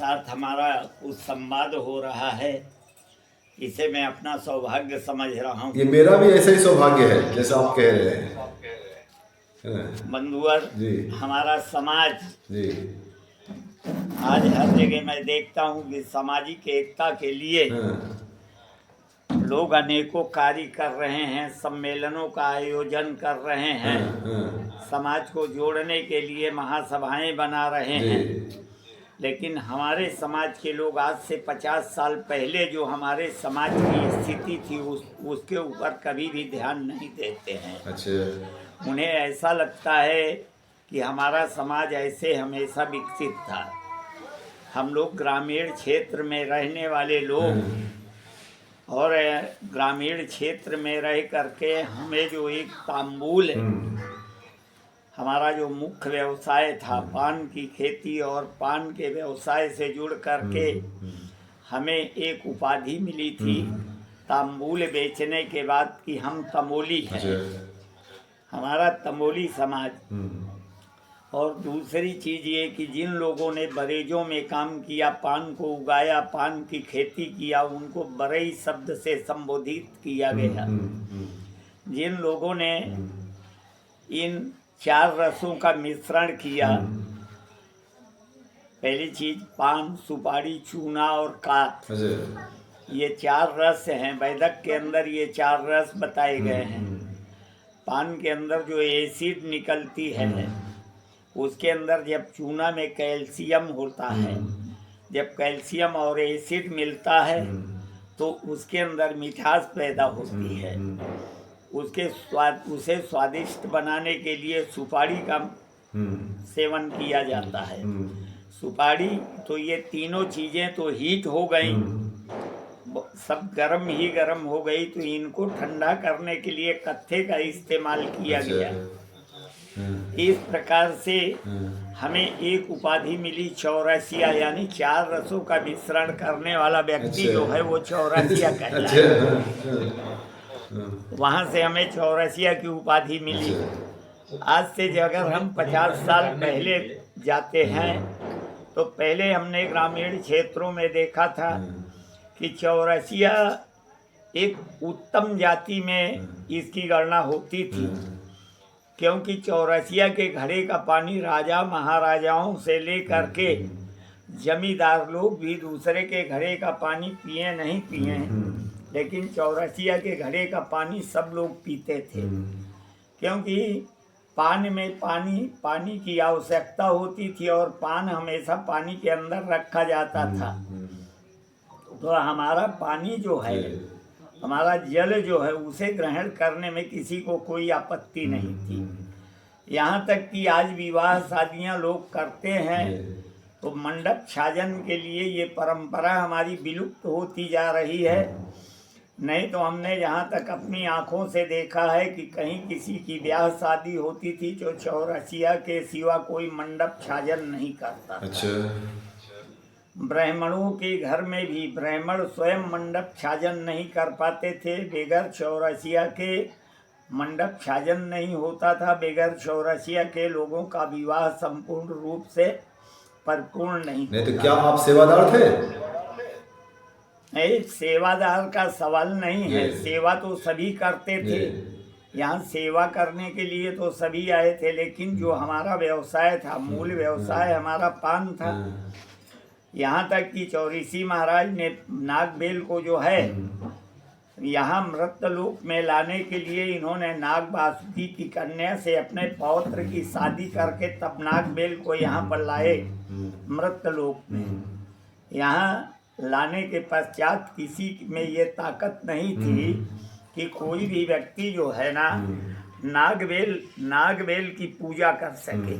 साथ हमारा कुछ संवाद हो रहा है, इसे मैं अपना सौभाग्य समझ रहा हूँ। ये मेरा भी ऐसा ही सौभाग्य है जैसा आप कह रहे हैं। बंधुवर, जी हमारा समाज जी आज हर जगह मैं देखता हूँ कि सामाजिक एकता के लिए हाँ लोग अनेकों कार्य कर रहे हैं, सम्मेलनों का आयोजन कर रहे हाँ हैं, हाँ समाज को जोड़ने के लिए महासभाएं बना रहे जी हैं। लेकिन हमारे समाज के लोग आज से 50 साल पहले जो हमारे समाज की स्थिति थी उसके ऊपर कभी भी ध्यान नहीं देते हैं। अच्छा उन्हें ऐसा लगता है कि हमारा समाज ऐसे हमेशा विकसित था। हम लोग ग्रामीण क्षेत्र में रहने वाले लोग और ग्रामीण क्षेत्र में रह करके हमें जो एक तांबूल हमारा जो मुख्य व्यवसाय था पान की खेती और पान के व्यवसाय से जुड़ करके हमें एक उपाधि मिली थी तांबूल बेचने के बाद कि हम तमोली हैं। अच्छा हमारा तमोली समाज। और दूसरी चीज़ ये कि जिन लोगों ने बरेजों में काम किया, पान को उगाया, पान की खेती किया, उनको बरई शब्द से संबोधित किया गया। जिन लोगों ने इन 4 रसों का मिश्रण किया, पहली चीज पान, सुपारी, चूना और काठ, अच्छा ये 4 रस हैं। वैदक के अंदर ये 4 रस बताए गए हैं। पान के अंदर जो एसिड निकलती है उसके अंदर जब चूना में कैल्शियम होता है, जब कैल्शियम और एसिड मिलता है तो उसके अंदर मिठास पैदा होती है। उसे स्वादिष्ट बनाने के लिए सुपारी का सेवन किया जाता है। सुपारी तो ये तीनों चीजें तो हीट हो गई, सब गर्म ही गर्म हो गई, तो इनको ठंडा करने के लिए कत्थे का इस्तेमाल किया गया। इस प्रकार से हमें एक उपाधि मिली चौरसिया, यानी 4 रसों का मिश्रण करने वाला व्यक्ति जो है वो चौरसिया कहलाए। वहां से हमें चौरसिया की उपाधि मिली। आज से अगर हम 50 साल पहले जाते हैं तो पहले हमने ग्रामीण क्षेत्रों में देखा था कि चौरसिया एक उत्तम जाति में इसकी गणना होती थी, क्योंकि चौरसिया के घड़े का पानी राजा महाराजाओं से लेकर के जमींदार लोग भी दूसरे के घड़े का पानी पिए नहीं पिए, लेकिन चौरसिया के घड़े का पानी सब लोग पीते थे। क्योंकि पान में पानी की आवश्यकता होती थी और पान हमेशा पानी के अंदर रखा जाता था। तो हमारा पानी जो है, हमारा जल जो है, उसे ग्रहण करने में किसी को कोई आपत्ति नहीं थी। यहाँ तक कि आज विवाह शादियाँ लोग करते हैं तो मंडप छाजन के लिए ये परंपरा हमारी विलुप्त होती जा रही है। नहीं तो हमने जहाँ तक अपनी आंखों से देखा है कि कहीं किसी की ब्याह शादी होती थी तो चौरसिया के सिवा कोई मंडप छाजन नहीं करता। अच्छा ब्राह्मणों के घर में भी ब्राह्मण स्वयं मंडप छाजन नहीं कर पाते थे, बगैर चौरसिया के मंडप छाजन नहीं होता था। बगैर चौरसिया के लोगों का विवाह संपूर्ण रूप से परिपूर्ण नहीं तो क्या आप सेवादार थे? नहीं, सेवादार का सवाल नहीं है। सेवा तो सभी करते थे, यहाँ सेवा करने के लिए तो सभी आए थे, लेकिन जो हमारा व्यवसाय था, मूल व्यवसाय हमारा पान था। यहाँ तक कि चौरीसी महाराज ने नागबेल को जो है यहाँ मृतलोक में लाने के लिए इन्होंने नाग वासुकी की कन्या से अपने पौत्र की शादी करके तब नागबेल को यहाँ पर लाए मृतलोक में। यहाँ लाने के पश्चात किसी में ये ताकत नहीं थी कि कोई भी व्यक्ति जो है ना नागबेल की पूजा कर सके।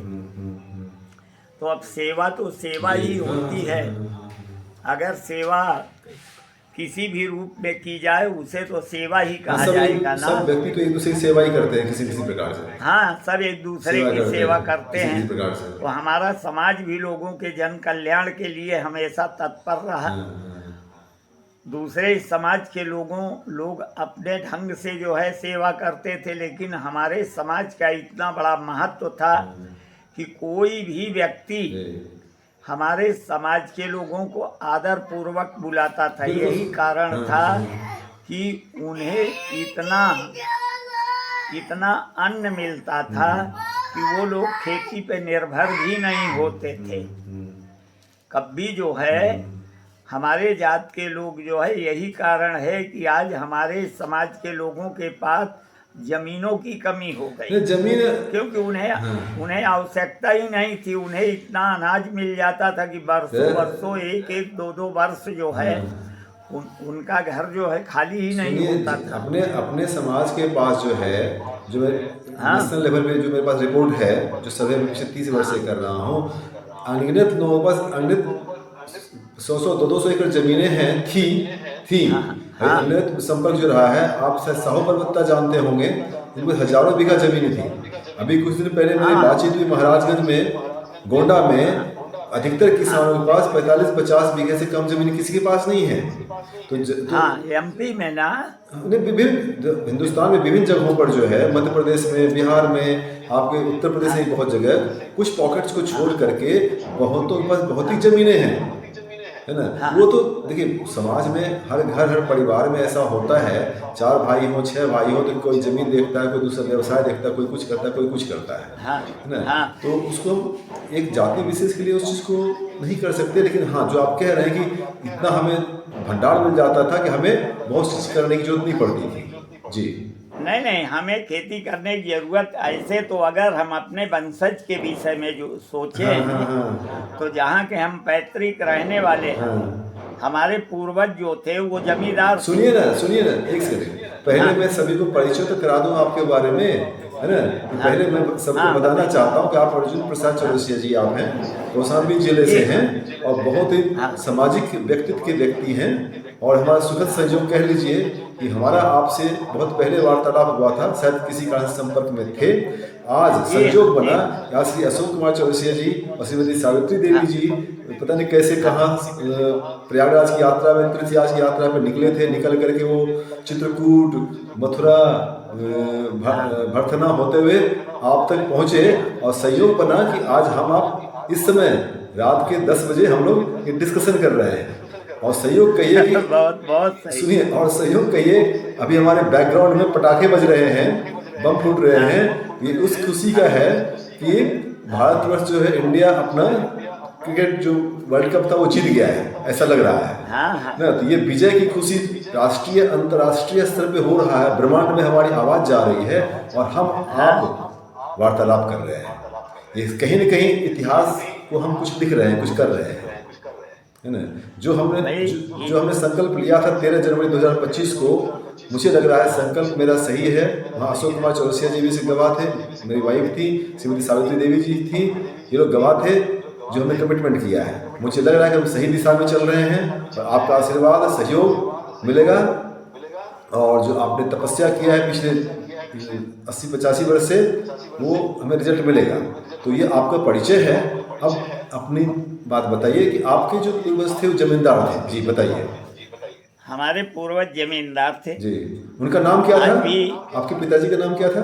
तो अब सेवा तो सेवा ही होती है। अगर सेवा किसी भी रूप में की जाए उसे तो सेवा ही कहा जाएगा ना। सब व्यक्ति तो एक दूसरे की सेवा ही करते हैं किसी किसी प्रकार से। हाँ, सब एक दूसरे की सेवा करते हैं। प्रकार से तो हमारा समाज भी लोगों के जन कल्याण के लिए हमेशा तत्पर रहा। दूसरे समाज के लोग अपने ढंग से जो है सेवा करते थे, लेकिन हमारे समाज का इतना बड़ा महत्व था कि कोई भी व्यक्ति हमारे समाज के लोगों को आदर पूर्वक बुलाता था। यही कारण था कि उन्हें इतना अन्न मिलता था कि वो लोग खेती पे निर्भर भी नहीं होते थे। कभी जो है हमारे जात के लोग जो है, यही कारण है कि आज हमारे समाज के लोगों के पास जमीनों की कमी हो गई। जमीन क्योंकि उन्हें आवश्यकता ही नहीं थी। उन्हें इतना अनाज मिल जाता था कि वर्षों एक दो वर्ष जो है उनका घर जो है खाली ही नहीं होता था। अपने समाज के पास जो है, जो नेशनल लेवल पे जो मेरे पास रिपोर्ट है, जो सर्वे में पिछले 30 वर्ष से कर रहा हूँ, अनगिनत लोगों के पास अनगिनत 100 200 एकड़ जमीनें हैं थी। अनगिनत संपर्क जो रहा है, आप साहो पर्वत जानते होंगे, इनमें हजारों बीघा जमीन थी। अभी कुछ दिन पहले मेरी बातचीत हुई महाराजगंज में, गोंडा में, अधिकतर किसानों के पास 45-50 बीघे से कम जमीन किसी के पास नहीं है। तो एमपी में ना, विभिन्न हिंदुस्तान में विभिन्न जगहों पर जो है, मध्य प्रदेश में, बिहार में, आपके उत्तर प्रदेश में बहुत जगह, कुछ पॉकेट्स को छोड़ करके बहुतों के पास बहुत ही जमीनें हैं, है ना। वो तो देखिए, समाज में हर घर हर परिवार में ऐसा होता है, 4 भाई हो 6 भाई हो, तो कोई जमीन देखता है, कोई दूसरा व्यवसाय देखता है, कोई कुछ करता है, कोई कुछ करता है ना। तो उसको एक जाति विशेष के लिए उस चीज़ को नहीं कर सकते। लेकिन हाँ, जो आप कह रहे हैं कि इतना हमें भंडार मिल जाता था कि हमें बहुत चीज़ करने की जरूरत नहीं पड़ती थी। जी नहीं, हमें खेती करने की जरूरत, ऐसे तो अगर हम अपने वंशज के विषय में जो सोचे तो जहाँ के हम पैतृक रहने वाले हैं, हमारे पूर्वज जो थे वो जमींदार। सुनिए ना एक सेकंड, पहले मैं सभी को परिचय तो करा दूं आपके बारे में, है ना। पहले मैं सबको बताना चाहता हूं कि आप अर्जुन प्रसाद चौरसिया जी आप हैं, कौशाम्बी जिले से हैं और बहुत ही सामाजिक व्यक्तित्व के व्यक्ति हैं। और हमारा सुखद संयोग कह लीजिए कि हमारा आपसे बहुत पहले वार्तालाप हुआ था, शायद किसी कारण संपर्क में थे। आज संयोग बना, आज श्री अशोक कुमार चौरसिया जी और श्रीमती सावित्री देवी जी पता नहीं कैसे कहाँ प्रयागराज की यात्रा में, तीर्थयाज की यात्रा में निकले थे। निकल करके वो चित्रकूट, मथुरा, भरथना होते हुए आप तक पहुँचे और संयोग बना कि आज हम आप इस समय रात के 10 बजे हम लोग डिस्कशन कर रहे हैं। और सहयोग कहिए कि बहुत सुनिए, और सहयोग कहिए अभी हमारे बैकग्राउंड में पटाखे बज रहे हैं, बम फूट रहे हैं। ये उस खुशी का है कि भारतवर्ष जो है, इंडिया अपना क्रिकेट जो वर्ल्ड कप था वो जीत गया है, ऐसा लग रहा है ना। तो ये विजय की खुशी राष्ट्रीय अंतर्राष्ट्रीय स्तर पे हो रहा है, ब्रह्मांड में हमारी आवाज़ जा रही है और हम आप वार्तालाप कर रहे हैं। ये कहीं न कहीं इतिहास को हम कुछ लिख रहे हैं, कुछ कर रहे हैं, है ना। जो हमने संकल्प लिया था 13 जनवरी 2025 को, मुझे लग रहा है संकल्प मेरा सही है। वहाँ अशोक कुमार चौरसिया जी भी से गवाह थे, मेरी वाइफ थी, श्रीमती सावित्री देवी जी थी, ये लोग गवाह थे जो हमने कमिटमेंट किया है। मुझे लग रहा है कि हम सही दिशा में चल रहे हैं और आपका आशीर्वाद सहयोग मिलेगा। और जो आपने तपस्या किया है पिछले 80-85 वर्ष से, वो हमें रिजल्ट मिलेगा। तो ये आपका परिचय है। अब अपनी बात बताइए कि आपके जो पूर्वज थे वो जमींदार थे। जी बताइए। हमारे पूर्वज जमींदार थे जी। उनका नाम क्या था? आपके पिताजी का नाम क्या था?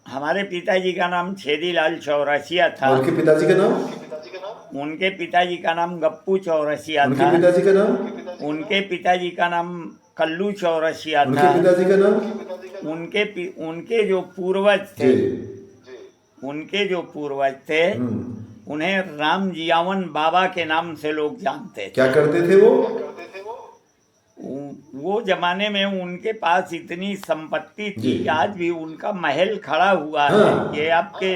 हमारे पिताजी का नाम छेदीलाल चौरसिया था। उनके पिताजी का नाम? उनके पिताजी का नाम गप्पू चौरसिया था। उनके पिताजी का नाम? उनके पिताजी का नाम कल्लू चौरसिया था। उनके पिताजी का नाम? उनके जो पूर्वज थे, उनके जो पूर्वज थे उन्हें राम जियावन बाबा के नाम से लोग जानते थे। क्या करते थे वो जमाने में उनके पास इतनी संपत्ति थी, आज भी उनका महल खड़ा हुआ है। ये आपके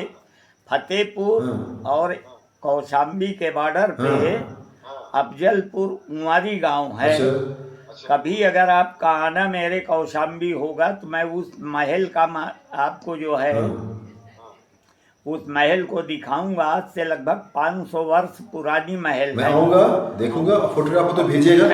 फतेहपुर और कौशाम्बी के बॉर्डर पे अफजलपुर उमारी गांव है। कभी अगर आपका आना मेरे कौशाम्बी होगा तो मैं उस महल का आपको जो है उस महल को दिखाऊंगा। आज से लगभग 500 वर्ष पुरानी महल है। मैं आऊँगा, देखूंगा, फोटोग्राफ तो भेजिएगा।